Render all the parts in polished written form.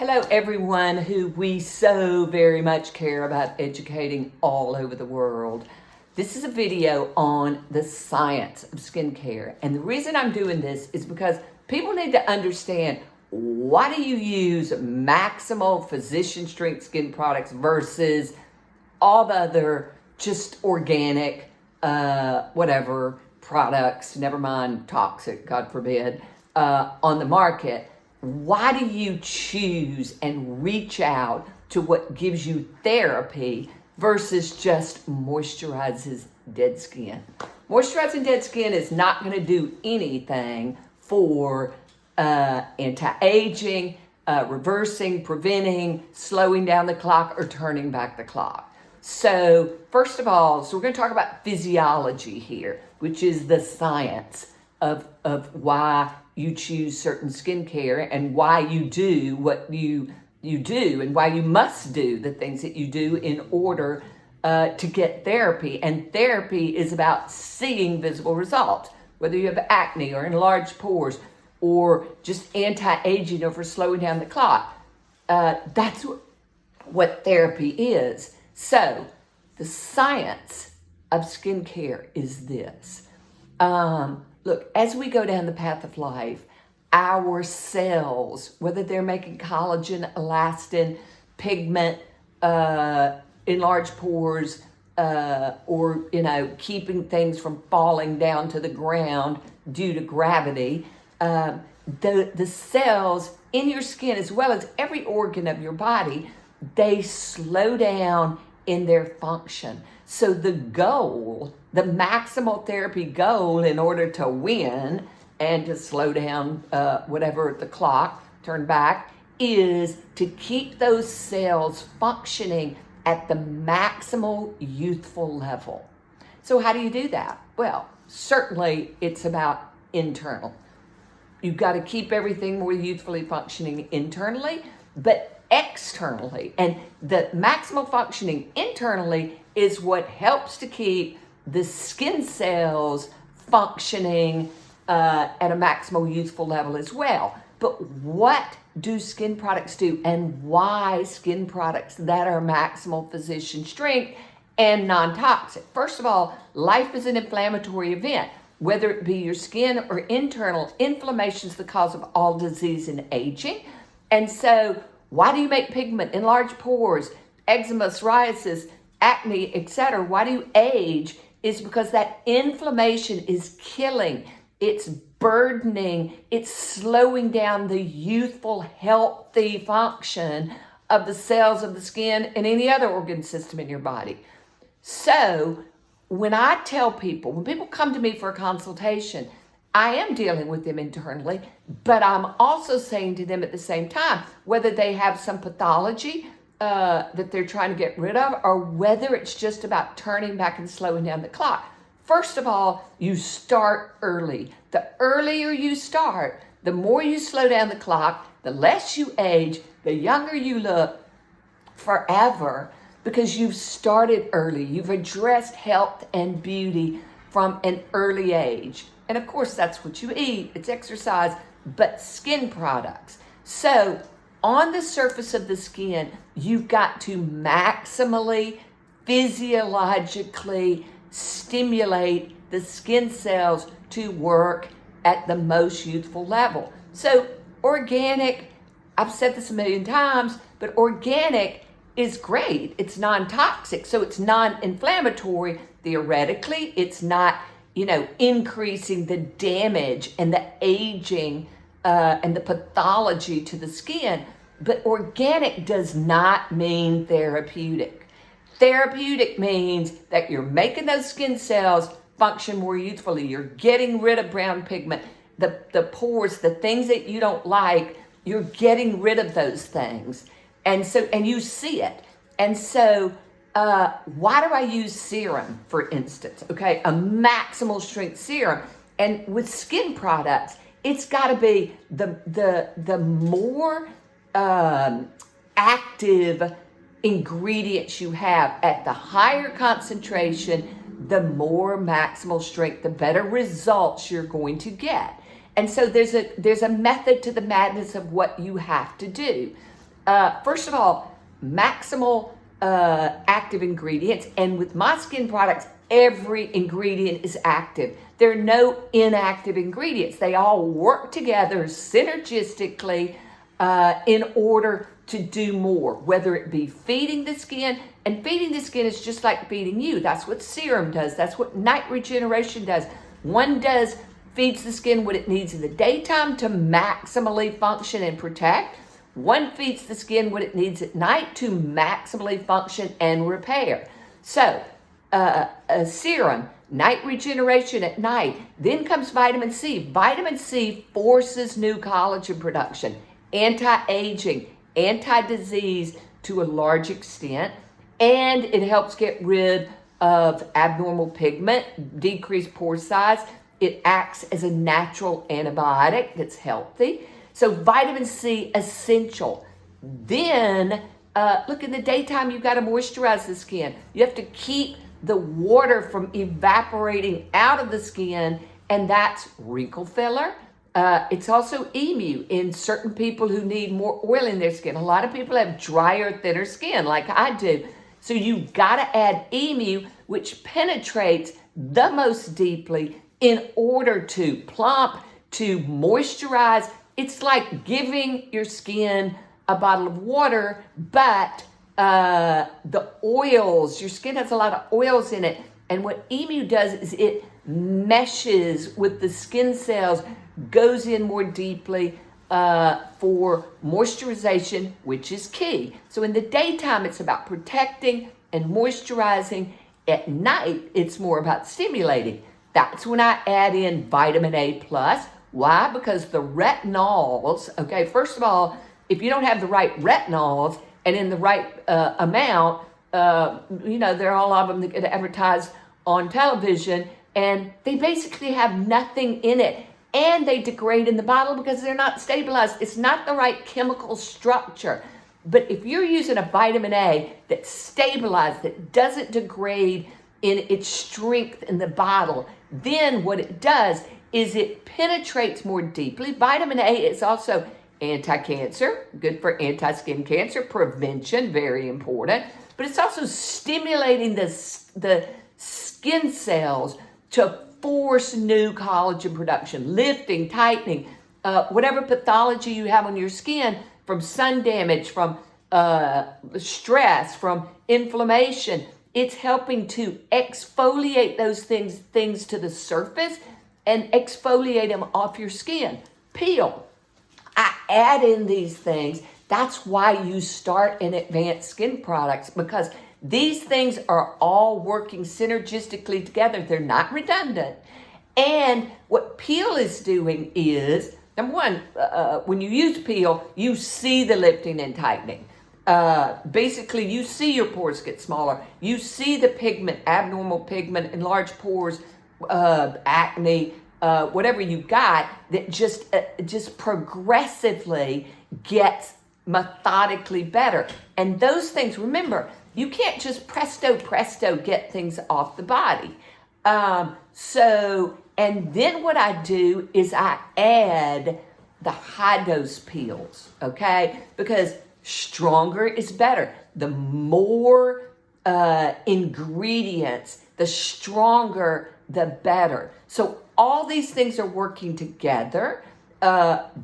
Hello, everyone who we so very much care about educating all over the world. This is a video on the science of skincare. And the reason I'm doing this is because people need to understand, why do you use maximal physician strength skin products versus all the other just organic, whatever products, never mind toxic, God forbid, on the market? Why do you choose and reach out to what gives you therapy versus just moisturizes dead skin? Moisturizing dead skin is not going to do anything for anti-aging, reversing, preventing, slowing down the clock, or turning back the clock. So first of all, we're going to talk about physiology here, which is the science of why you choose certain skincare and why you do what you do and why you must do the things that you do in order to get therapy. And therapy is about seeing visible results, whether you have acne or enlarged pores or just anti-aging or for slowing down the clock. That's what therapy is. So the science of skincare is this. Look, as we go down the path of life, our cells, whether they're making collagen, elastin, pigment, enlarged pores, or keeping things from falling down to the ground due to gravity, the cells in your skin, as well as every organ of your body, they slow down in their function. So the goal, the maximal therapy goal in order to win and to slow down whatever the clock, turn back, is to keep those cells functioning at the maximal youthful level. So how do you do that? Well, certainly it's about internal. You've got to keep everything more youthfully functioning internally, but externally. And the maximal functioning internally is what helps to keep the skin cells functioning at a maximal youthful level as well. But what do skin products do, and why skin products that are maximal physician strength and non-toxic? First of all, life is an inflammatory event. Whether it be your skin or internal, inflammation is the cause of all disease and aging. And so why do you make pigment, enlarged pores, eczema, psoriasis, acne, etc.? Why do you age? Is because that inflammation is killing, it's burdening, it's slowing down the youthful, healthy function of the cells of the skin and any other organ system in your body. So when I tell people, when people come to me for a consultation, I am dealing with them internally, but I'm also saying to them at the same time, whether they have some pathology that they're trying to get rid of, or whether it's just about turning back and slowing down the clock. First of all, you start early. The earlier you start, the more you slow down the clock, the less you age, the younger you look forever, because you've started early. You've addressed health and beauty from an early age. And of course, that's what you eat. It's exercise, but skin products. So on the surface of the skin, you've got to maximally, physiologically stimulate the skin cells to work at the most youthful level. So organic, I've said this a million times, but organic is great. It's non-toxic, so it's non-inflammatory. Theoretically, it's not, increasing the damage and the aging and the pathology to the skin. But organic does not mean therapeutic. Therapeutic means that you're making those skin cells function more youthfully. You're getting rid of brown pigment, the pores, the things that you don't like. You're getting rid of those things. And you see it. And so why do I use serum, for instance? Okay, a maximal strength serum. And with skin products, it's got to be the more active ingredients you have at the higher concentration, the more maximal strength, the better results you're going to get. And so there's a method to the madness of what you have to do. First of all, maximal active ingredients. And with my skin products, every ingredient is active. There are no inactive ingredients. They all work together synergistically in order to do more, whether it be feeding the skin. And feeding the skin is just like feeding you. That's what serum does. That's what night regeneration does. One feeds the skin what it needs in the daytime to maximally function and protect. One feeds the skin what it needs at night to maximally function and repair. So, a serum, night regeneration at night. Then comes vitamin C. Vitamin C forces new collagen production, anti-aging, anti-disease to a large extent, and it helps get rid of abnormal pigment, decrease pore size. It acts as a natural antibiotic that's healthy. So vitamin C, essential. Then, look, in the daytime, you've got to moisturize the skin. You have to keep the water from evaporating out of the skin, and that's wrinkle filler. It's also EMU in certain people who need more oil in their skin. A lot of people have drier, thinner skin like I do. So you've got to add EMU, which penetrates the most deeply in order to plump, to moisturize. It's like giving your skin a bottle of water, but the oils, your skin has a lot of oils in it. And what EMU does is it meshes with the skin cells, goes in more deeply for moisturization, which is key. So in the daytime, it's about protecting and moisturizing. At night, it's more about stimulating. That's when I add in vitamin A plus. Why? Because the retinols, okay, first of all, if you don't have the right retinols and in the right amount, there are a lot of them that get advertised on television, and they basically have nothing in it. And they degrade in the bottle because they're not stabilized. It's not the right chemical structure. But if you're using a vitamin A that's stabilized, that doesn't degrade in its strength in the bottle, then what it does is it penetrates more deeply. Vitamin A is also anti-cancer, good for anti-skin cancer prevention, very important. But it's also stimulating the skin cells to force new collagen production, lifting, tightening, whatever pathology you have on your skin from sun damage, from stress, from inflammation. It's helping to exfoliate those things to the surface and exfoliate them off your skin. Peel. I add in these things. That's why you start in advanced skin products, because these things are all working synergistically together. They're not redundant. And what Peel is doing is, number one, when you use Peel, you see the lifting and tightening. Basically, you see your pores get smaller. You see the pigment, abnormal pigment, enlarged pores, acne, whatever you got, that just progressively gets methodically better. And those things, remember, you can't just presto get things off the body. And then what I do is I add the high dose peels, okay? Because stronger is better. The more ingredients, the stronger, the better. So all these things are working together,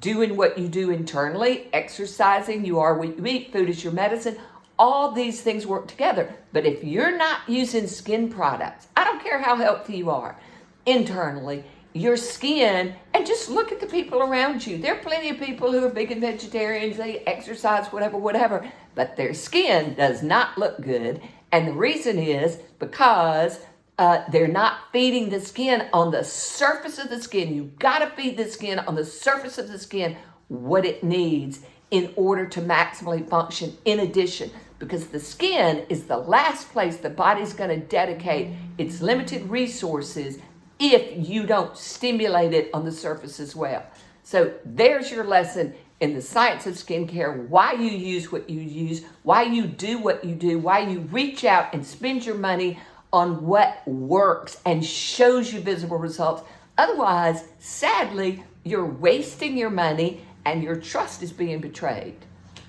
doing what you do internally, exercising, you are what you eat, food is your medicine. All these things work together. But if you're not using skin products, I don't care how healthy you are, internally, your skin, and just look at the people around you. There are plenty of people who are vegan, vegetarians, they exercise, whatever, but their skin does not look good. And the reason is because they're not feeding the skin on the surface of the skin. You've got to feed the skin on the surface of the skin what it needs in order to maximally function in addition. Because the skin is the last place the body's going to dedicate its limited resources if you don't stimulate it on the surface as well. So there's your lesson in the science of skincare, why you use what you use, why you do what you do, why you reach out and spend your money on what works and shows you visible results. Otherwise, sadly, you're wasting your money and your trust is being betrayed.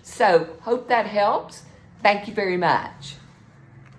So, hope that helps. Thank you very much.